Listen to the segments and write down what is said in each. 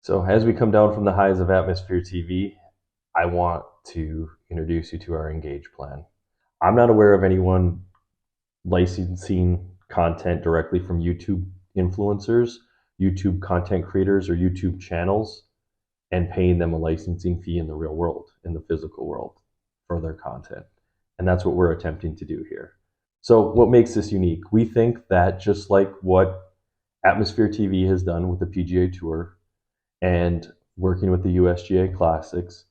So as we come down from the highs of Atmosphere TV, I want to introduce you to our Engage plan. I'm not aware of anyone licensing content directly from YouTube influencers, YouTube content creators, or YouTube channels and paying them a licensing fee in the real world, in the physical world, for their content. And that's what we're attempting to do here. So what makes this unique? We think that just like what Atmosphere TV has done with the PGA Tour, and working with the USGA Classics,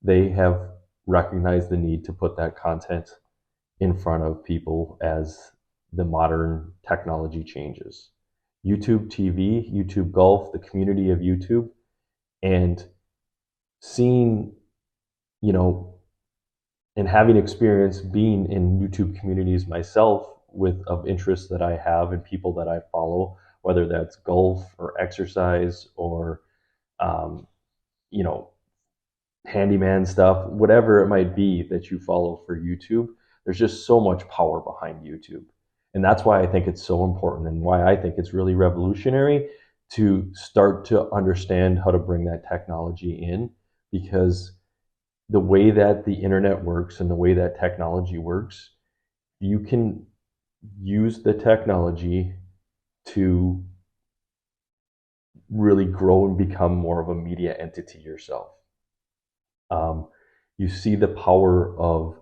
they have recognized the need to put that content in front of people as the modern technology changes. YouTube TV, YouTube Golf, the community of YouTube, and seeing, you know, and having experience being in YouTube communities myself with of interests that I have and people that I follow, whether that's golf or exercise or um, you know, handyman stuff, whatever it might be that you follow for YouTube, there's just so much power behind YouTube. And that's why I think it's so important and why I think it's really revolutionary to start to understand how to bring that technology in, because the way that the internet works and the way that technology works, you can use the technology to really grow and become more of a media entity yourself. You see the power of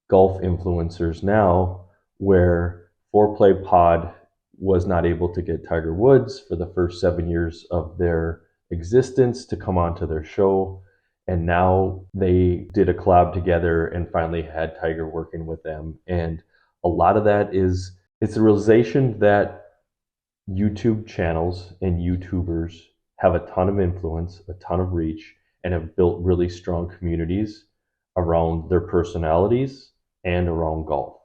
golf influencers now, where Foreplay Pod was not able to get Tiger Woods for the first 7 years of their existence to come onto their show. And now they did a collab together and finally had Tiger working with them. And a lot of that is, it's the realization that YouTube channels and YouTubers have a ton of influence, a ton of reach, and have built really strong communities around their personalities and around golf.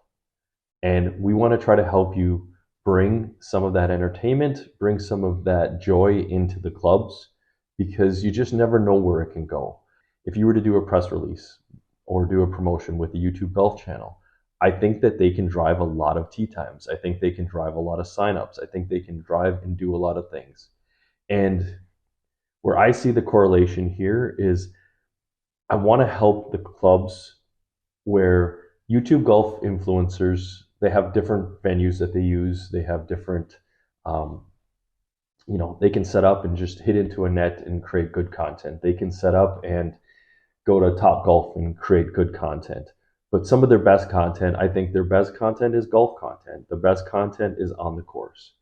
And we want to try to help you bring some of that entertainment, bring some of that joy into the clubs, because you just never know where it can go. If you were to do a press release or do a promotion with the YouTube Golf channel, I think that they can drive a lot of tee times. I think they can drive a lot of signups. I think they can drive and do a lot of things. And where I see the correlation here is I want to help the clubs where YouTube golf influencers, they have different venues that they use. They have different, they can set up and just hit into a net and create good content. They can set up and go to Top Golf and create good content. But some of their best content, I think their best content is golf content. The best content is on the course.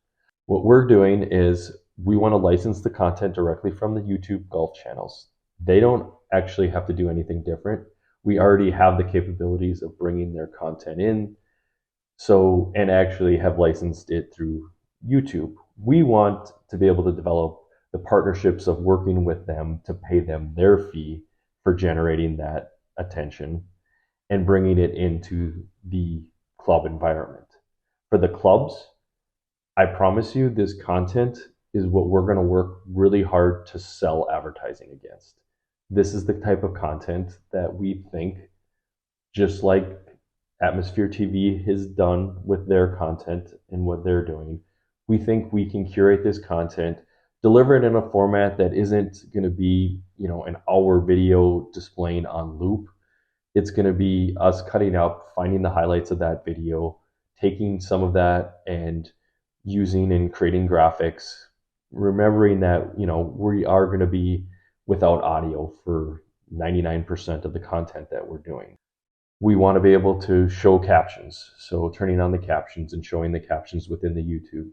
What we're doing is we want to license the content directly from the YouTube golf channels. They don't actually have to do anything different. We already have the capabilities of bringing their content in, so, and actually have licensed it through YouTube. We want to be able to develop the partnerships of working with them to pay them their fee for generating that attention and bringing it into the club environment. For the clubs, I promise you this content is what we're going to work really hard to sell advertising against. This is the type of content that we think, just like Atmosphere TV has done with their content and what they're doing, we think we can curate this content, deliver it in a format that isn't going to be, an hour video displaying on loop. It's going to be us cutting up, finding the highlights of that video, taking some of that and using and creating graphics, remembering that, we are going to be without audio for 99% of the content that we're doing. We want to be able to show captions. So turning on the captions and showing the captions within the YouTube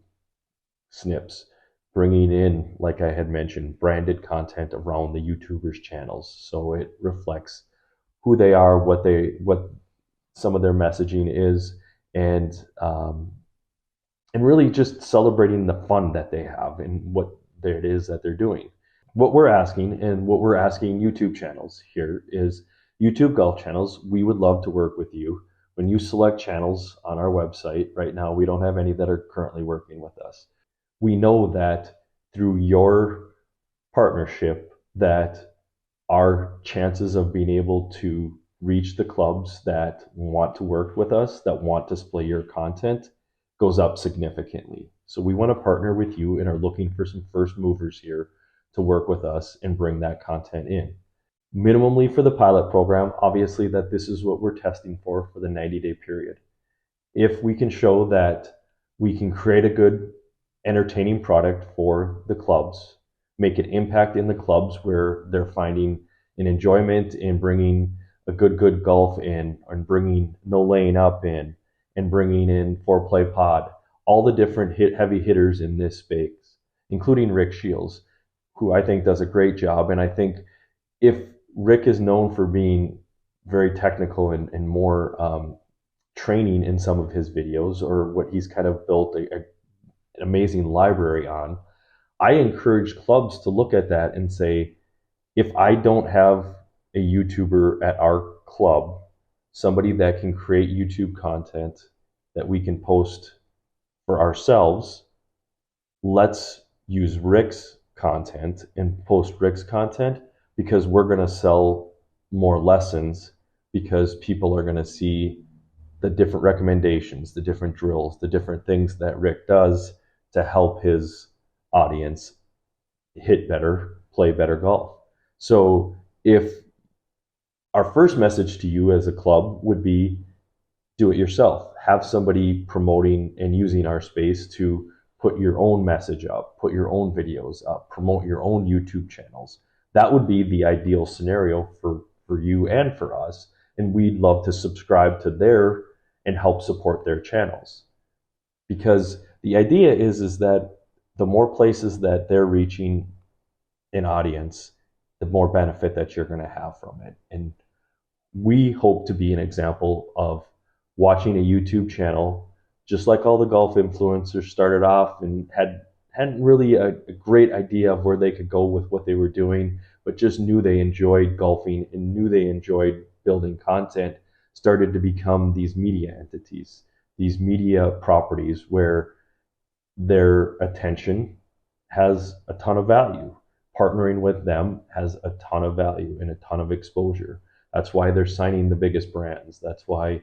snips, bringing in, like I had mentioned, branded content around the YouTubers' channels. So it reflects who they are, what some of their messaging is, and really just celebrating the fun that they have and what it is that they're doing. What we're asking YouTube channels here is, YouTube golf channels, we would love to work with you. When you select channels on our website, right now we don't have any that are currently working with us. We know that through your partnership that our chances of being able to reach the clubs that want to work with us, that want to display your content, goes up significantly. So we want to partner with you and are looking for some first movers here to work with us and bring that content in. Minimally for the pilot program, obviously that this is what we're testing for the 90-day period. If we can show that we can create a good, entertaining product for the clubs, make an impact in the clubs where they're finding an enjoyment in bringing a good golf in, and bringing no laying up in, and bringing in foreplay pod, all the different heavy hitters in this space, including Rick Shields, who I think does a great job. And I think if Rick is known for being very technical and more training in some of his videos, or what he's kind of built an amazing library on, I encourage clubs to look at that and say, if I don't have a YouTuber at our club, somebody that can create YouTube content that we can post for ourselves, let's use Rick's content and post Rick's content, because we're going to sell more lessons, because people are going to see the different recommendations, the different drills, the different things that Rick does to help his audience hit better, play better golf. So if our first message to you as a club would be, do it yourself. Have somebody promoting and using our space to put your own message up, put your own videos up, promote your own YouTube channels. That would be the ideal scenario for you and for us. And we'd love to subscribe to their and help support their channels. Because the idea is that the more places that they're reaching an audience, the more benefit that you're going to have from it. And we hope to be an example of watching a YouTube channel, just like all the golf influencers started off and hadn't really a great idea of where they could go with what they were doing, but just knew they enjoyed golfing and knew they enjoyed building content, started to become these media entities, these media properties where their attention has a ton of value. Partnering with them has a ton of value and a ton of exposure. That's why they're signing the biggest brands. That's why,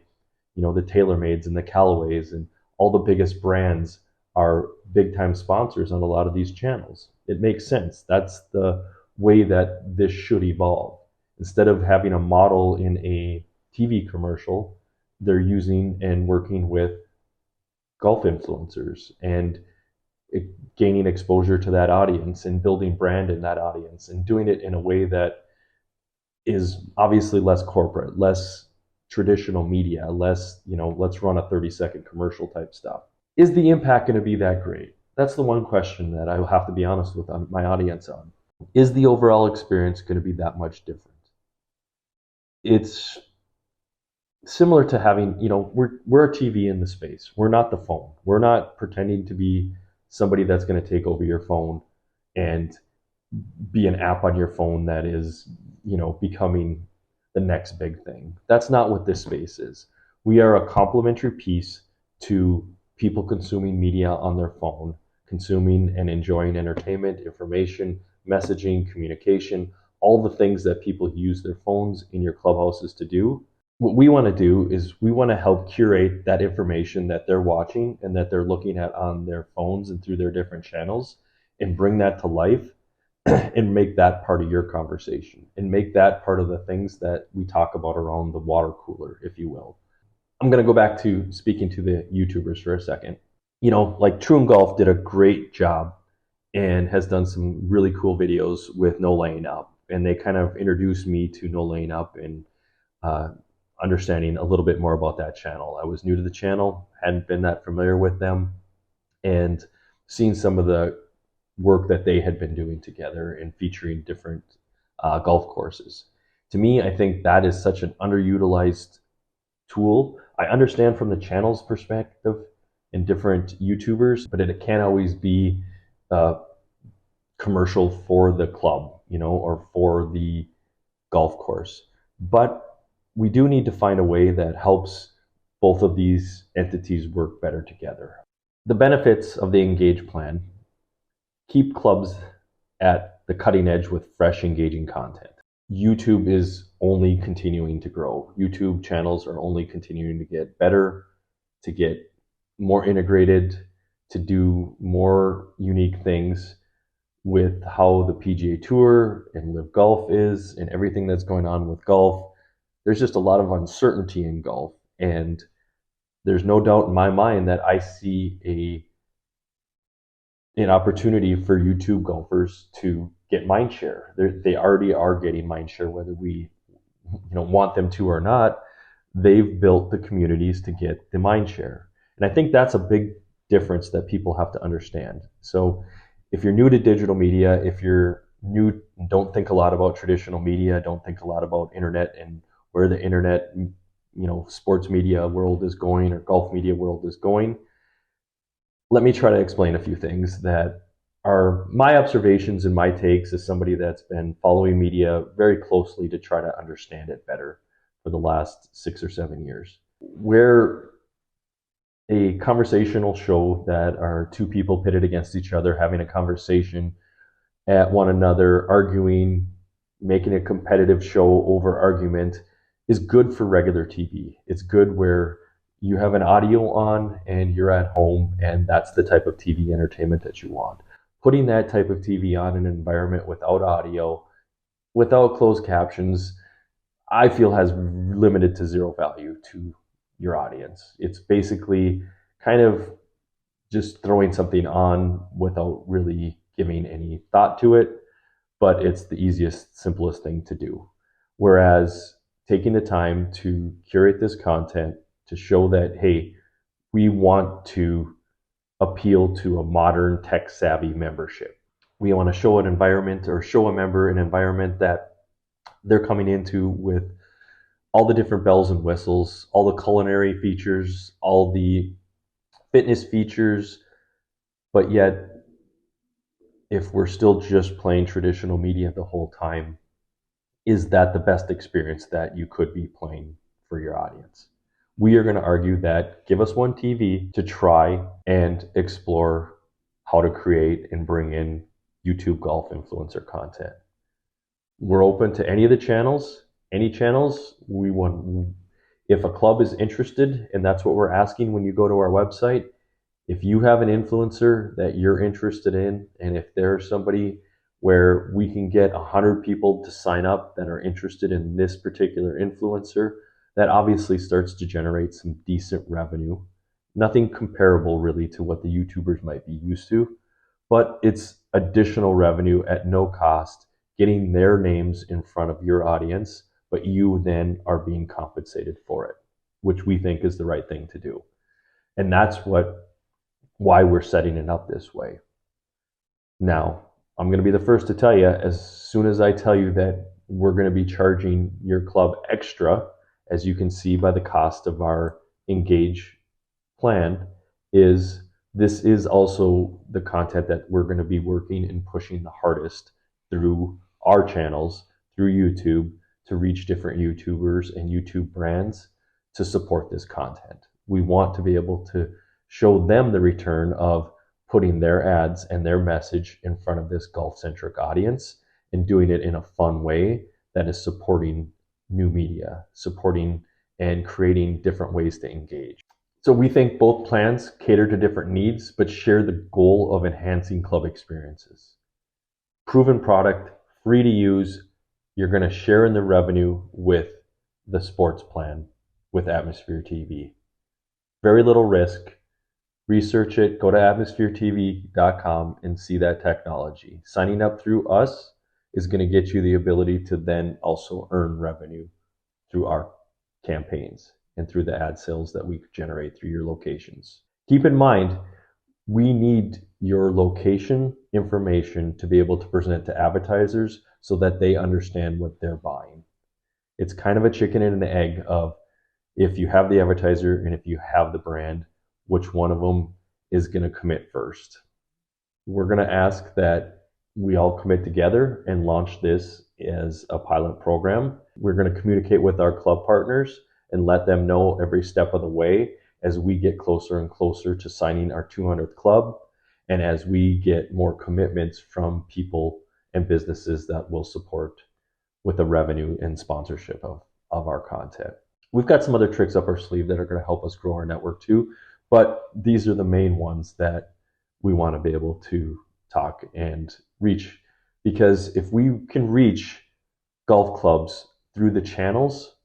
the TaylorMades and the Callaways and all the biggest brands are big time sponsors on a lot of these channels. It makes sense. That's the way that this should evolve. Instead of having a model in a TV commercial, they're using and working with golf influencers and gaining exposure to that audience and building brand in that audience, and doing it in a way that is obviously less corporate, less traditional media, less, let's run a 30-second commercial type stuff. Is the impact going to be that great? That's the one question that I will have to be honest with my audience on. Is the overall experience going to be that much different? It's similar to having, we're a TV in the space. We're not the phone. We're not pretending to be somebody that's going to take over your phone and be an app on your phone that is, becoming the next big thing. That's not what this space is. We are a complementary piece to people consuming media on their phone, consuming and enjoying entertainment, information, messaging, communication, all the things that people use their phones in your clubhouses to do. What we want to do is we want to help curate that information that they're watching and that they're looking at on their phones and through their different channels, and bring that to life and make that part of your conversation, and make that part of the things that we talk about around the water cooler, if you will. I'm going to go back to speaking to the YouTubers for a second. Like True and Golf did a great job and has done some really cool videos with No Laying Up. And they kind of introduced me to No Laying Up and understanding a little bit more about that channel. I was new to the channel, hadn't been that familiar with them, and seeing some of the work that they had been doing together and featuring different golf courses. To me, I think that is such an underutilized tool. I understand from the channel's perspective and different YouTubers, but it can't always be commercial for the club, or for the golf course. But we do need to find a way that helps both of these entities work better together. The benefits of the Engage plan: keep clubs at the cutting edge with fresh, engaging content. YouTube is only continuing to grow. YouTube channels are only continuing to get better, to get more integrated, to do more unique things. with how the PGA Tour and Live Golf is and everything that's going on with golf. There's just a lot of uncertainty in golf, and there's no doubt in my mind that I see an opportunity for YouTube golfers to get mind share. They already are getting mind share, whether we want them to or not. They've built the communities to get the mind share, and I think that's a big difference that people have to understand. So if you're new to digital media, if you're new, don't think a lot about traditional media, don't think a lot about internet and where the internet, sports media world is going or golf media world is going, let me try to explain a few things that are my observations and my takes as somebody that's been following media very closely to try to understand it better for the last 6 or 7 years. We're a conversational show that are two people pitted against each other, having a conversation at one another, arguing, making a competitive show over argument is good for regular TV. It's good where you have an audio on and you're at home, and that's the type of TV entertainment that you want. Putting that type of TV on in an environment without audio, without closed captions, I feel has limited to zero value to your audience. It's basically kind of just throwing something on without really giving any thought to it, but it's the easiest, simplest thing to do. Whereas taking the time to curate this content to show that, hey, we want to appeal to a modern tech savvy membership. We want to show an environment or show a member an environment that they're coming into with all the different bells and whistles, all the culinary features, all the fitness features, but yet if we're still just playing traditional media the whole time, is that the best experience that you could be playing for your audience? We are going to argue that give us one TV to try and explore how to create and bring in YouTube golf influencer content. We're open to any of the channels, any channels. We want, if a club is interested, and that's what we're asking when you go to our website, if you have an influencer that you're interested in, and if there's somebody where we can get 100 people to sign up that are interested in this particular influencer, that obviously starts to generate some decent revenue. Nothing comparable really to what the YouTubers might be used to, but it's additional revenue at no cost, getting their names in front of your audience, but you then are being compensated for it, which we think is the right thing to do. And that's why we're setting it up this way. Now, I'm going to be the first to tell you, as soon as I tell you that we're going to be charging your club extra, as you can see by the cost of our Engage plan, this is also the content that we're going to be working and pushing the hardest through our channels, through YouTube, to reach different YouTubers and YouTube brands to support this content. We want to be able to show them the return of putting their ads and their message in front of this golf-centric audience and doing it in a fun way that is supporting new media, supporting and creating different ways to engage. So we think both plans cater to different needs, but share the goal of enhancing club experiences. Proven product, free to use. You're going to share in the revenue with the sports plan with Atmosphere TV. Very little risk. Research it, go to atmospheretv.com and see that technology. Signing up through us is going to get you the ability to then also earn revenue through our campaigns and through the ad sales that we generate through your locations. Keep in mind, we need your location information to be able to present to advertisers so that they understand what they're buying. It's kind of a chicken and an egg of if you have the advertiser and if you have the brand, which one of them is going to commit first. We're going to ask that we all commit together and launch this as a pilot program. We're going to communicate with our club partners and let them know every step of the way as we get closer and closer to signing our 200th club, and as we get more commitments from people and businesses that will support with the revenue and sponsorship of our content. We've got some other tricks up our sleeve that are going to help us grow our network too, but these are the main ones that we want to be able to talk and reach. Because if we can reach golf clubs through the channels,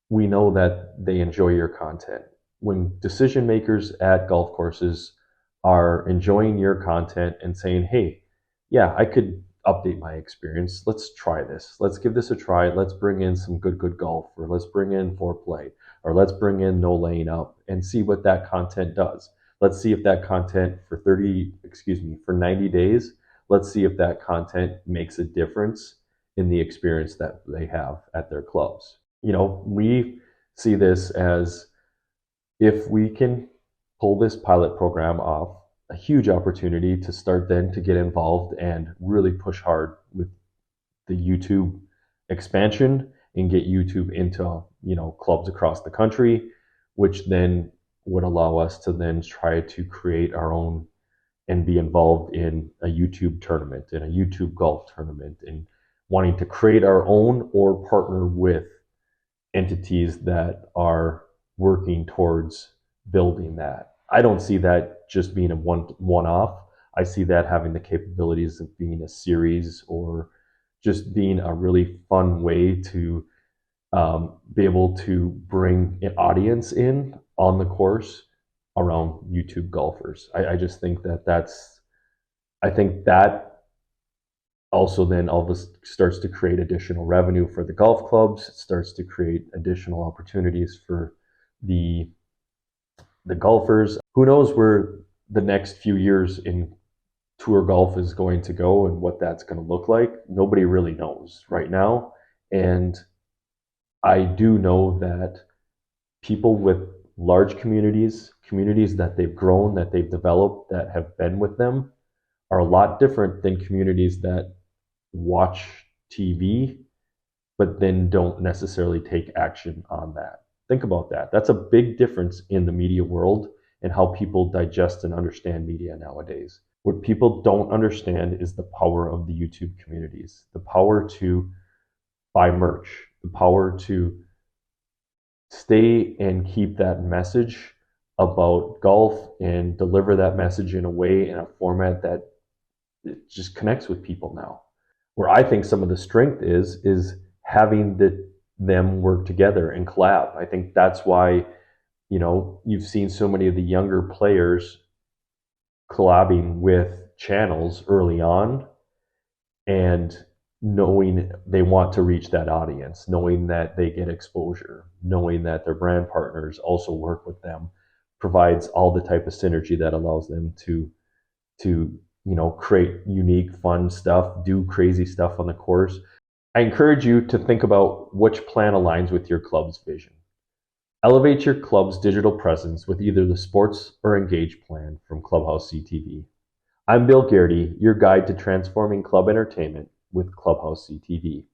we know that they enjoy your content. When decision makers at golf courses are enjoying your content and saying, hey, yeah, I could update my experience. Let's try this. Let's give this a try. Let's bring in some good golf, or let's bring in foreplay, or let's bring in no laying up and see what that content does. Let's see if that content for 90 days, let's see if that content makes a difference in the experience that they have at their clubs. We see this as, if we can pull this pilot program off, a huge opportunity to start then to get involved and really push hard with the YouTube expansion and get YouTube into, clubs across the country, which then would allow us to then try to create our own and be involved in a YouTube tournament, in a YouTube golf tournament, and wanting to create our own or partner with entities that are working towards building that. I don't see that just being a one-off. I see that having the capabilities of being a series, or just being a really fun way to be able to bring an audience in on the course around YouTube golfers. I just think I think that also then all this starts to create additional revenue for the golf clubs. It starts to create additional opportunities for the golfers. Who knows where the next few years in tour golf is going to go and what that's going to look like? Nobody really knows right now. And I do know that people with large communities that they've grown, that they've developed, that have been with them, are a lot different than communities that watch TV but then don't necessarily take action on that. Think about that. That's a big difference in the media world and how people digest and understand media nowadays. What people don't understand is the power of the YouTube communities, the power to buy merch, the power to stay and keep that message about golf and deliver that message in a way, in a format that it just connects with people now. Where I think some of the strength is having them work together and collab. I think that's why, you've seen so many of the younger players collabing with channels early on, and knowing they want to reach that audience, knowing that they get exposure, knowing that their brand partners also work with them, provides all the type of synergy that allows them to create unique, fun stuff, do crazy stuff on the course. I encourage you to think about which plan aligns with your club's vision. Elevate your club's digital presence with either the Sports or Engage plan from Clubhouse CTV. I'm Bill Garrity, your guide to transforming club entertainment with Clubhouse CTV.